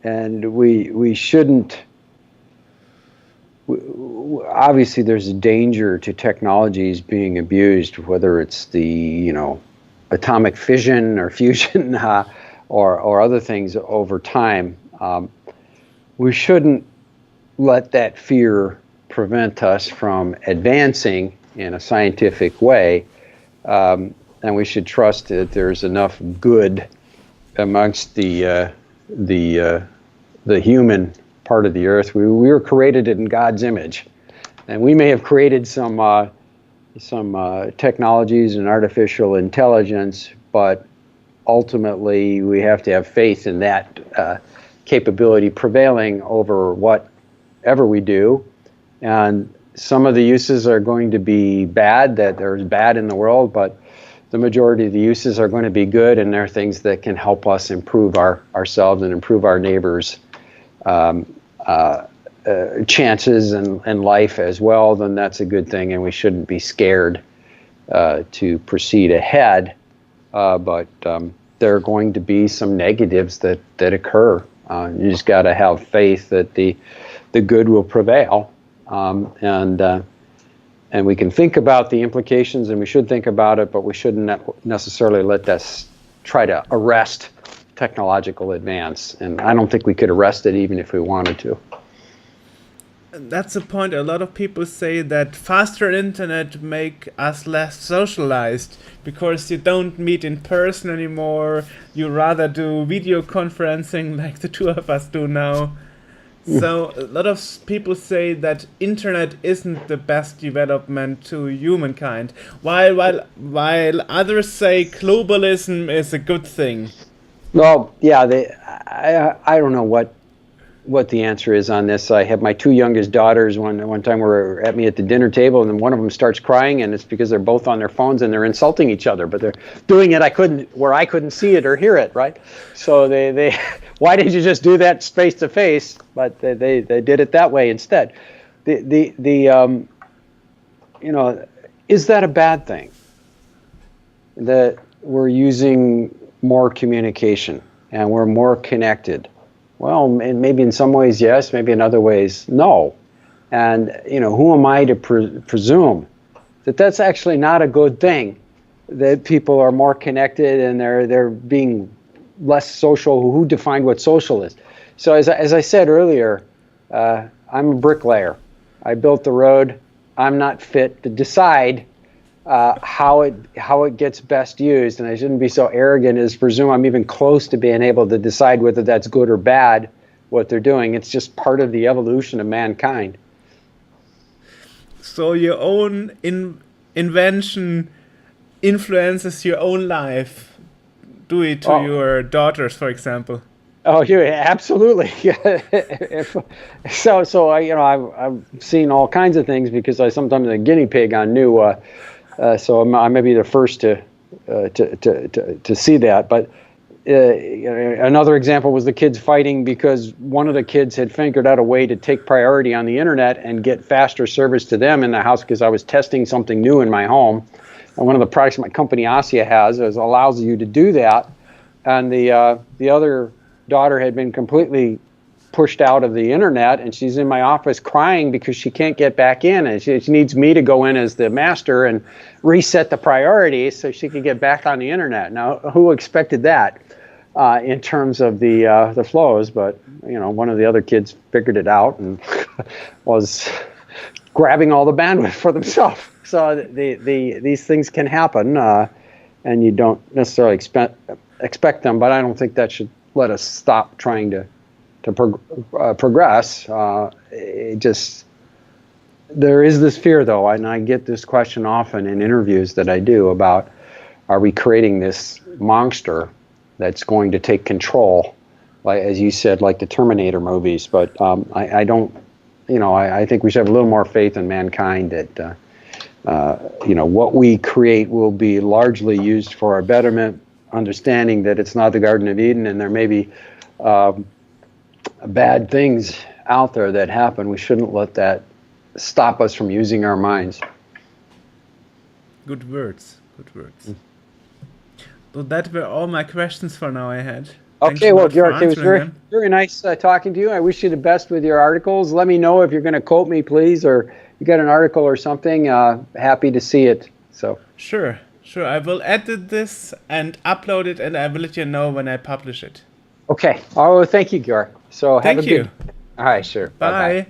and we shouldn't. Obviously, there's a danger to technologies being abused, whether it's the atomic fission or fusion or other things over time. We shouldn't let that fear prevent us from advancing in a scientific way, and we should trust that there's enough good amongst the human part of the earth. We were created in God's image, and we may have created some technologies and artificial intelligence, but ultimately we have to have faith in that capability prevailing over whatever we do. And some of the uses are going to be bad, that there's bad in the world, but the majority of the uses are going to be good, and they're things that can help us improve ourselves and improve our neighbors' chances in life as well. Then that's a good thing, and we shouldn't be scared to proceed ahead. But there are going to be some negatives that occur. You just got to have faith that the good will prevail, and we can think about the implications, and we should think about it, but we shouldn't necessarily let that try to arrest technological advance. And I don't think we could arrest it even if we wanted to. that's the point. A lot of people say that faster internet make us less socialized because you don't meet in person anymore. You rather do video conferencing like the two of us do now. So a lot of people say that internet isn't the best development to humankind, while others say globalism is a good thing. Well, yeah, I don't know what the answer is on this. I have my two youngest daughters. One time were at me at the dinner table, and then one of them starts crying, and it's because they're both on their phones and they're insulting each other, but they're doing it I couldn't see it or hear it, right? So they why did you just do that face to face? But they did it that way instead. Is that a bad thing? That we're using more communication and we're more connected? Well, maybe in some ways yes, maybe in other ways no. And who am I to presume that that's actually not a good thing? That people are more connected and they're being less social. Who defined what social is? So as I said earlier, I'm a bricklayer. I built the road. I'm not fit to decide how it gets best used, and I shouldn't be so arrogant as presume I'm even close to being able to decide whether that's good or bad what they're doing. It's just part of the evolution of mankind. So your own invention influences your own life. Do it to your daughters, for example. Oh, yeah, absolutely. So I've seen all kinds of things because I sometimes a guinea pig on new. So I may be the first to see that. But another example was the kids fighting because one of the kids had figured out a way to take priority on the internet and get faster service to them in the house because I was testing something new in my home. And one of the products my company Asia has allows you to do that. And the other daughter had been completely pushed out of the internet, and she's in my office crying because she can't get back in, and she needs me to go in as the master and reset the priorities so she can get back on the internet. Now, who expected that in terms of the flows? But one of the other kids figured it out and was grabbing all the bandwidth for themselves. So these things can happen, and you don't necessarily expect them. But I don't think that should let us stop trying to progress. There is this fear, though, and I get this question often in interviews that I do about, are we creating this monster that's going to take control, like as you said, like the Terminator movies? But I don't, I think we should have a little more faith in mankind that what we create will be largely used for our betterment, understanding that it's not the Garden of Eden and there may be bad things out there that happen. We shouldn't let that stop us from using our minds. Good words. So that were all my questions for now I had. Okay, well, Georg, it was very nice talking to you. I wish you the best with your articles. Let me know if you're going to quote me, please, or you got an article or something. Happy to see it. So Sure. I will edit this and upload it, and I will let you know when I publish it. Okay. Oh, thank you, Georg. So have a good. Thank you. All right, sure. Bye. Bye-bye.